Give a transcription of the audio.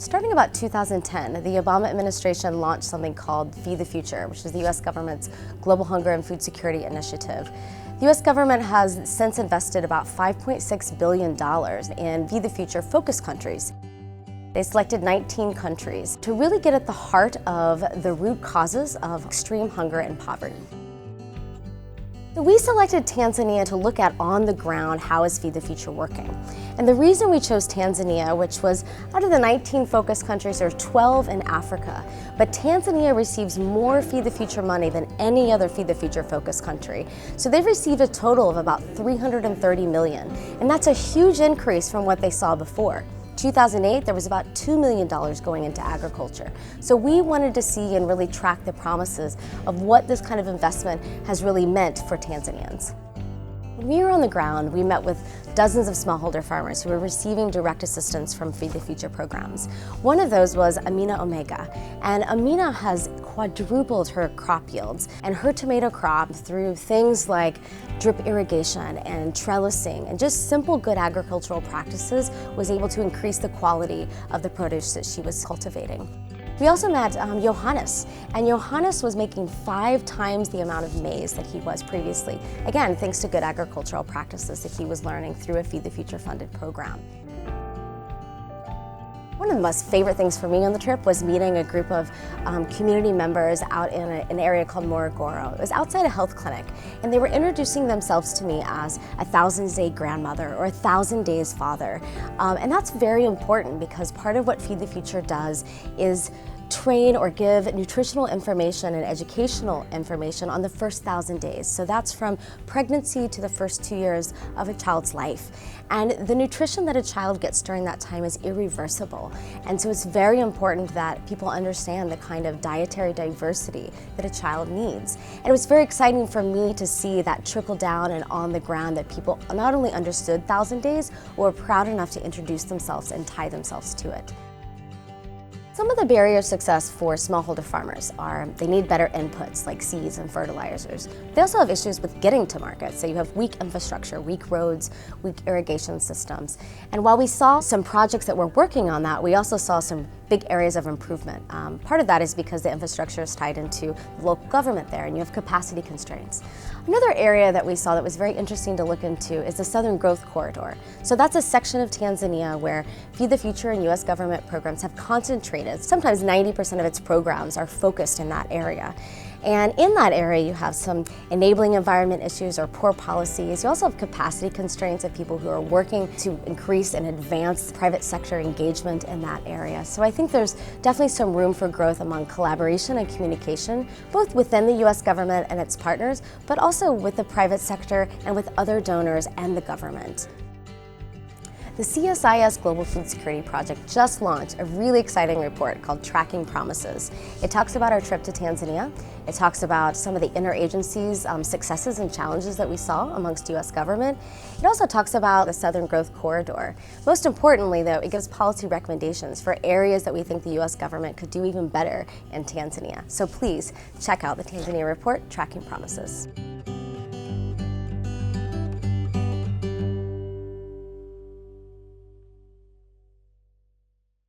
Starting about 2010, the Obama administration launched something called Feed the Future, which is the U.S. government's global hunger and food security initiative. The U.S. government has since invested about $5.6 billion in Feed the Future focus countries. They selected 19 countries to really get at the heart of the root causes of extreme hunger and poverty. So we selected Tanzania to look at on the ground how is Feed the Future working. And the reason we chose Tanzania, which was out of the 19 focus countries, there are 12 in Africa, but Tanzania receives more Feed the Future money than any other Feed the Future focus country. So they've received a total of about $330 million, and that's a huge increase from what they saw before. 2008, there was about $2 million going into agriculture. So we wanted to see and really track the promises of what this kind of investment has really meant for Tanzanians. When we were on the ground, we met with dozens of smallholder farmers who were receiving direct assistance from Feed the Future programs. One of those was Amina Omega, and Amina has quadrupled her crop yields and her tomato crop through things like drip irrigation and trellising and just simple good agricultural practices was able to increase the quality of the produce that she was cultivating. We also met Johannes, and Johannes was making 5 times the amount of maize that he was previously, again, thanks to good agricultural practices that he was learning through a Feed the Future funded program. One of the most favorite things for me on the trip was meeting a group of community members out in an area called Morogoro. It was outside a health clinic, and they were introducing themselves to me as a 1,000-day grandmother or a 1,000 days father. And that's very important because part of what Feed the Future does is train or give nutritional information and educational information on the first 1,000 days. So that's from pregnancy to the first 2 years of a child's life. And the nutrition that a child gets during that time is irreversible. And so it's very important that people understand the kind of dietary diversity that a child needs. And it was very exciting for me to see that trickle down and on the ground that people not only understood 1,000 days, or were proud enough to introduce themselves and tie themselves to it. Some of the barriers to success for smallholder farmers are they need better inputs like seeds and fertilizers. They also have issues with getting to market. So you have weak infrastructure, weak roads, weak irrigation systems. And while we saw some projects that were working on that, we also saw some big areas of improvement. Part of that is because the infrastructure is tied into the local government there and you have capacity constraints. Another area that we saw that was very interesting to look into is the Southern Growth Corridor. So that's a section of Tanzania where Feed the Future and U.S. government programs have concentrated. Sometimes 90% of its programs are focused in that area. And in that area, you have some enabling environment issues or poor policies. You also have capacity constraints of people who are working to increase and advance private sector engagement in that area. So I think there's definitely some room for growth among collaboration and communication, both within the U.S. government and its partners, but also with the private sector and with other donors and the government. The CSIS Global Food Security Project just launched a really exciting report called Tracking Promises. It talks about our trip to Tanzania. It talks about some of the interagencies successes and challenges that we saw amongst U.S. government. It also talks about the Southern Growth Corridor. Most importantly, though, it gives policy recommendations for areas that we think the U.S. government could do even better in Tanzania. So please check out the Tanzania report, Tracking Promises.